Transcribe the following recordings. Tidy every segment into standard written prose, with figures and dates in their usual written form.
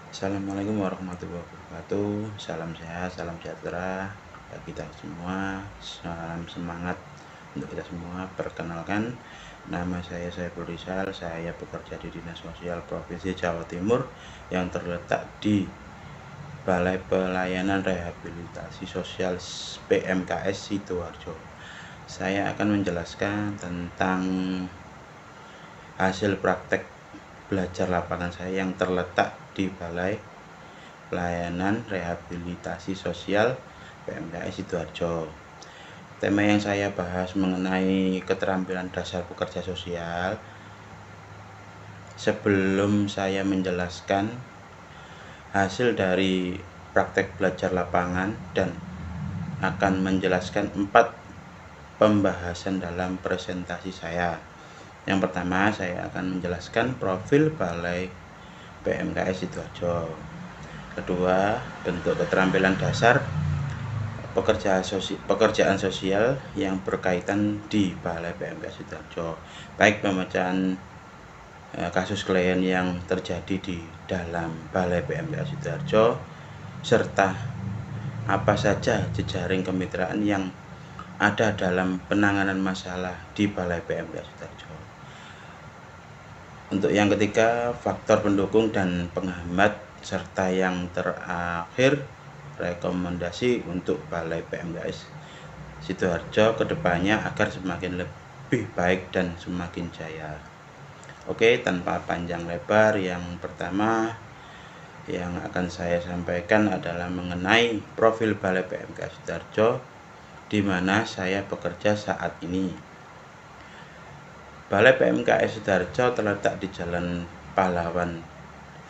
Assalamualaikum warahmatullahi wabarakatuh. Salam sehat, salam sejahtera bagi kita semua. Salam semangat untuk kita semua. Perkenalkan, nama saya Saiful Rizal. Saya bekerja di Dinas Sosial Provinsi Jawa Timur yang terletak di Balai Pelayanan Rehabilitasi Sosial PMKS Sidoarjo. Saya akan menjelaskan tentang hasil praktek belajar lapangan saya yang terletak di Balai Pelayanan Rehabilitasi Sosial PMKS Sidoarjo. Tema yang saya bahas mengenai keterampilan dasar pekerja sosial. Sebelum saya menjelaskan hasil dari praktek belajar lapangan dan akan menjelaskan 4 pembahasan dalam presentasi saya. Yang pertama, saya akan menjelaskan profil Balai PMKS Sidoarjo. Kedua, bentuk keterampilan dasar pekerjaan sosial yang berkaitan di Balai PMKS Sidoarjo, baik pemecahan kasus klien yang terjadi di dalam Balai PMKS Sidoarjo, serta apa saja jejaring kemitraan yang ada dalam penanganan masalah di Balai PMKS Sidoarjo. Untuk yang ketiga, faktor pendukung dan penghambat, serta yang terakhir, rekomendasi untuk Balai PMKS Sidoarjo kedepannya agar semakin lebih baik dan semakin jaya. Oke, tanpa panjang lebar, yang pertama yang akan saya sampaikan adalah mengenai profil Balai PMKS Sidoarjo di mana saya bekerja saat ini. Balai PMKS Sidoarjo terletak di Jalan Pahlawan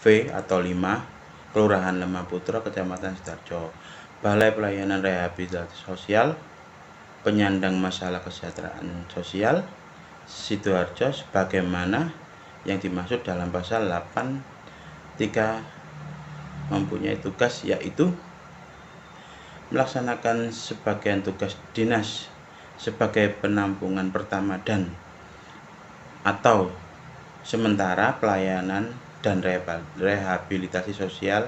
V atau 5, Kelurahan Lemah Putra, Kecamatan Sidoarjo. Balai Pelayanan Rehabilitasi Sosial penyandang masalah kesejahteraan sosial Sidoarjo sebagaimana yang dimaksud dalam pasal 8(3) mempunyai tugas yaitu melaksanakan sebagian tugas dinas sebagai penampungan pertama dan atau sementara pelayanan dan rehabilitasi sosial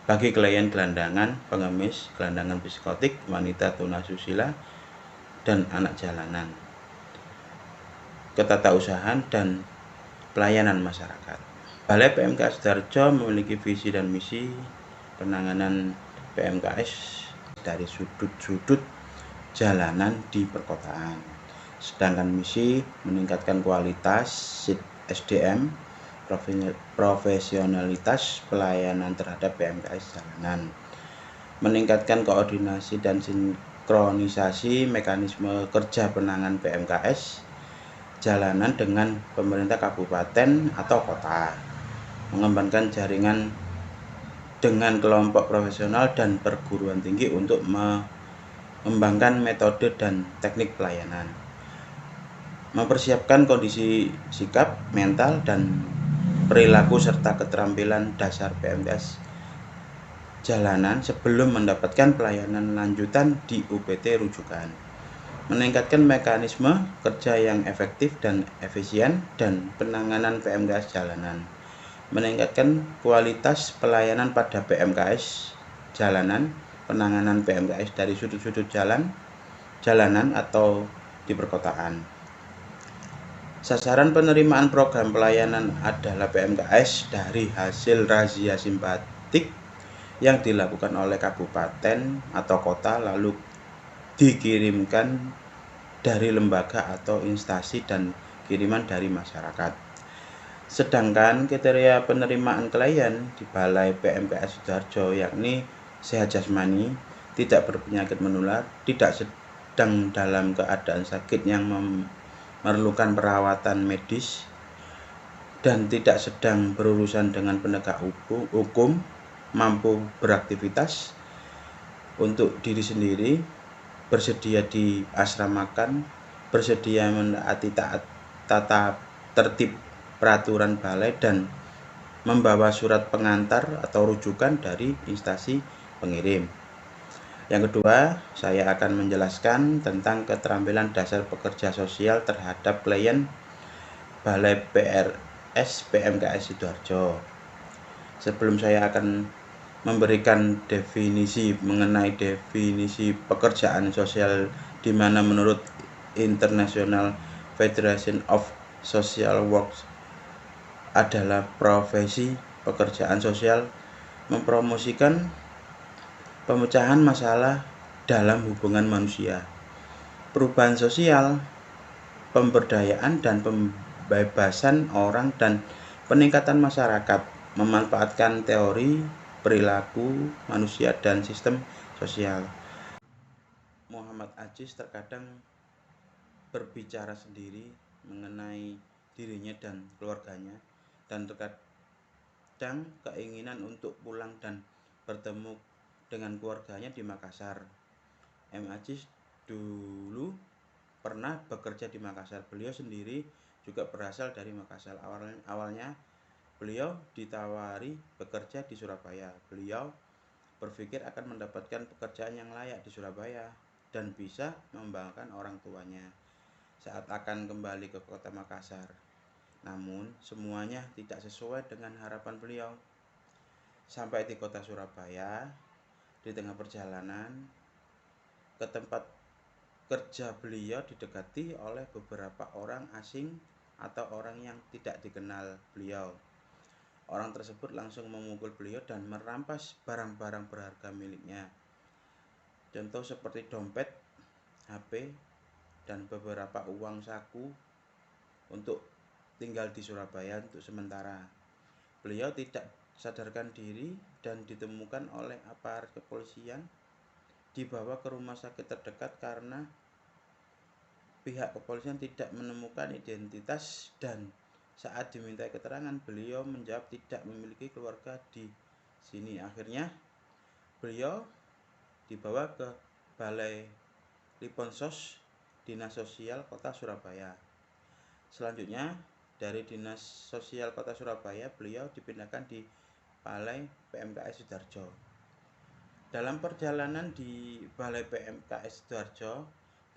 bagi klien gelandangan, pengemis, gelandangan psikotik, wanita tunasusila, dan anak jalanan, ketatausahaan dan pelayanan masyarakat. Balai PMKS Sidoarjo memiliki visi dan misi penanganan PMKS dari sudut-sudut jalanan di perkotaan. Sedangkan misi meningkatkan kualitas SDM, profesionalitas pelayanan terhadap PMKS jalanan, meningkatkan koordinasi dan sinkronisasi mekanisme kerja penanganan PMKS jalanan dengan pemerintah kabupaten atau kota, mengembangkan jaringan dengan kelompok profesional dan perguruan tinggi untuk mengembangkan metode dan teknik pelayanan, mempersiapkan kondisi sikap, mental, dan perilaku serta keterampilan dasar PMKS jalanan sebelum mendapatkan pelayanan lanjutan di UPT rujukan, meningkatkan mekanisme kerja yang efektif dan efisien dan penanganan PMKS jalanan, meningkatkan kualitas pelayanan pada PMKS jalanan, penanganan PMKS dari sudut-sudut jalanan atau di perkotaan. Sasaran penerimaan program pelayanan adalah PMKS dari hasil razia simpatik yang dilakukan oleh kabupaten atau kota lalu dikirimkan dari lembaga atau instansi dan kiriman dari masyarakat. Sedangkan kriteria penerimaan klien di Balai PMKS Sidoarjo yakni sehat jasmani, tidak berpenyakit menular, tidak sedang dalam keadaan sakit yang memerlukan perawatan medis, dan tidak sedang berurusan dengan penegak hukum, mampu beraktivitas untuk diri sendiri, bersedia diasramakan, bersedia menaati tata tertib peraturan balai, dan membawa surat pengantar atau rujukan dari instansi pengirim. Yang kedua, saya akan menjelaskan tentang keterampilan dasar pekerja sosial terhadap klien Balai PMKS Sidoarjo. Sebelum saya akan memberikan mengenai definisi pekerjaan sosial, di mana menurut International Federation of Social Work adalah profesi pekerjaan sosial mempromosikan pemecahan masalah dalam hubungan manusia, perubahan sosial, pemberdayaan dan pembebasan orang, dan peningkatan masyarakat, memanfaatkan teori perilaku manusia dan sistem sosial. Muhammad Aziz terkadang berbicara sendiri mengenai dirinya dan keluarganya, dan terkadang keinginan untuk pulang dan bertemu dengan keluarganya di Makassar. M. Aziz dulu pernah bekerja di Makassar. Beliau sendiri juga berasal dari Makassar. Awalnya beliau ditawari bekerja di Surabaya. Beliau berpikir akan mendapatkan pekerjaan yang layak di Surabaya dan bisa membanggakan orang tuanya saat akan kembali ke kota Makassar. Namun semuanya tidak sesuai dengan harapan beliau. Sampai di kota Surabaya, di tengah perjalanan ke tempat kerja beliau didekati oleh beberapa orang asing atau orang yang tidak dikenal beliau. Orang tersebut langsung memukul beliau dan merampas barang-barang berharga miliknya. Contoh seperti dompet, HP, dan beberapa uang saku untuk tinggal di Surabaya untuk sementara. Beliau tidak sadarkan diri dan ditemukan oleh aparat kepolisian, dibawa ke rumah sakit terdekat karena pihak kepolisian tidak menemukan identitas, dan saat dimintai keterangan beliau menjawab tidak memiliki keluarga di sini. Akhirnya beliau dibawa ke Balai Liponsos, Dinas Sosial Kota Surabaya. Selanjutnya dari Dinas Sosial Kota Surabaya beliau dipindahkan di Balai PMKS Sidoarjo. Dalam perjalanan di Balai PMKS Sidoarjo,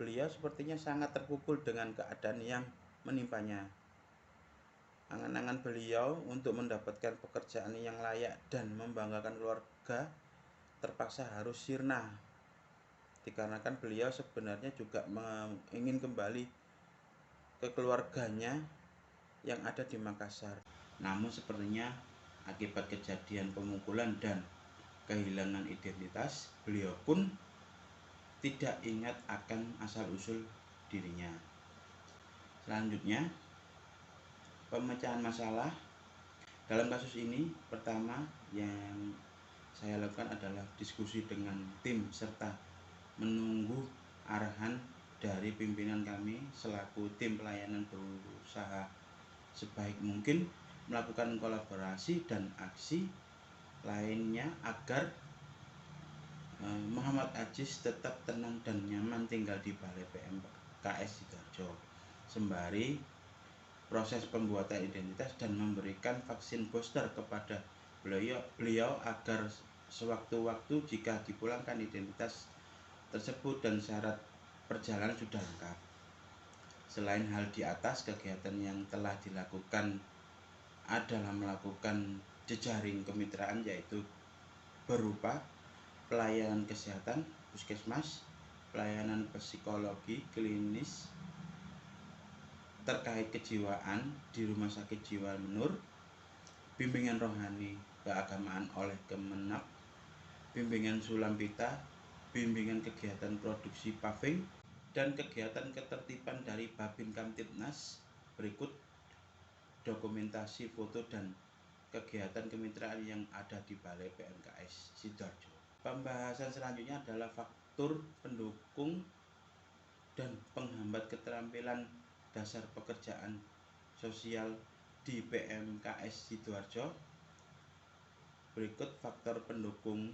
beliau sepertinya sangat terpukul dengan keadaan yang menimpanya. Angan-angan beliau untuk mendapatkan pekerjaan yang layak dan membanggakan keluarga terpaksa harus sirna, dikarenakan beliau sebenarnya juga ingin kembali ke keluarganya yang ada di Makassar. Namun sepertinya akibat kejadian pemukulan dan kehilangan identitas, beliau pun tidak ingat akan asal-usul dirinya. Selanjutnya, pemecahan masalah. Dalam kasus ini, pertama yang saya lakukan adalah diskusi dengan tim serta menunggu arahan dari pimpinan kami selaku tim pelayanan berusaha sebaik mungkin melakukan kolaborasi dan aksi lainnya agar Muhammad Aziz tetap tenang dan nyaman tinggal di Balai PMKS Sidoarjo, sembari proses pembuatan identitas dan memberikan vaksin booster kepada beliau agar sewaktu-waktu jika dipulangkan identitas tersebut dan syarat perjalanan sudah lengkap. Selain hal di atas, kegiatan yang telah dilakukan adalah melakukan jejaring kemitraan, yaitu berupa pelayanan kesehatan puskesmas, pelayanan psikologi klinis terkait kejiwaan di Rumah Sakit Jiwa Menur, bimbingan rohani keagamaan oleh Kemenap, bimbingan sulam pita, bimbingan kegiatan produksi paving, dan kegiatan ketertiban dari Babin Kamtibnas. Berikut dokumentasi foto dan kegiatan kemitraan yang ada di Balai PMKS Sidoarjo. Pembahasan selanjutnya adalah faktor pendukung dan penghambat keterampilan dasar pekerjaan sosial di PMKS Sidoarjo. Berikut faktor pendukung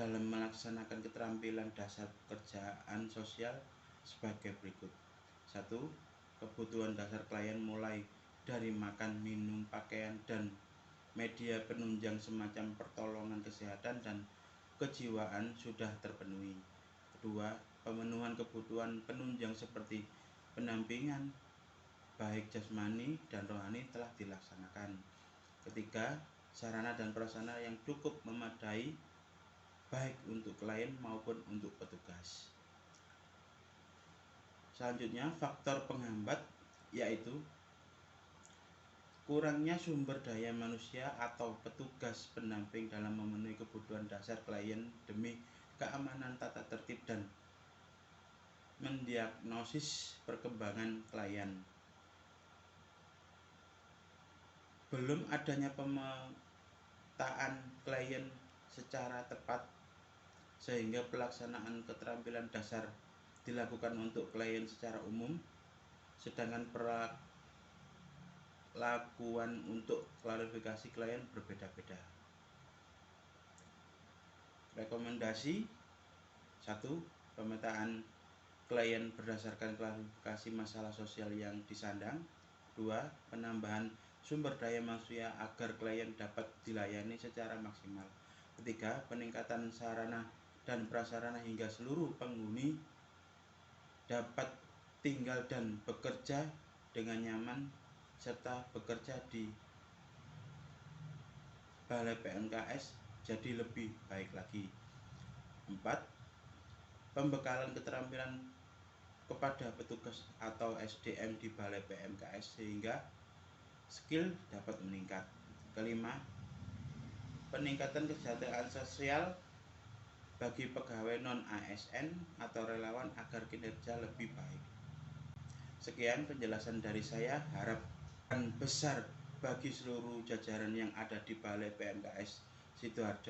dalam melaksanakan keterampilan dasar pekerjaan sosial sebagai berikut. 1. Kebutuhan dasar klien mulai dari makan, minum, pakaian, dan media penunjang semacam pertolongan kesehatan dan kejiwaan sudah terpenuhi. Kedua, pemenuhan kebutuhan penunjang seperti pendampingan baik jasmani dan rohani telah dilaksanakan. Ketiga, sarana dan prasarana yang cukup memadai baik untuk klien maupun untuk petugas. Selanjutnya, faktor penghambat yaitu kurangnya sumber daya manusia atau petugas pendamping dalam memenuhi kebutuhan dasar klien demi keamanan, tata tertib, dan mendiagnosis perkembangan klien. Belum adanya pemetaan klien secara tepat sehingga pelaksanaan keterampilan dasar dilakukan untuk klien secara umum, sedangkan perlakuan untuk klarifikasi klien berbeda-beda. Rekomendasi 1. Pemetaan klien berdasarkan klarifikasi masalah sosial yang disandang. 2. Penambahan sumber daya manusia agar klien dapat dilayani secara maksimal. 3. Peningkatan sarana dan prasarana hingga seluruh penghuni dapat tinggal dan bekerja dengan nyaman serta bekerja di Balai PMKS jadi lebih baik lagi. 4. Pembekalan keterampilan kepada petugas atau SDM di Balai PMKS sehingga skill dapat meningkat. 5. Peningkatan kesejahteraan sosial bagi pegawai non-ASN atau relawan agar kinerja lebih baik. Sekian penjelasan dari saya. Harapan besar bagi seluruh jajaran yang ada di Balai PMKS Sidoarjo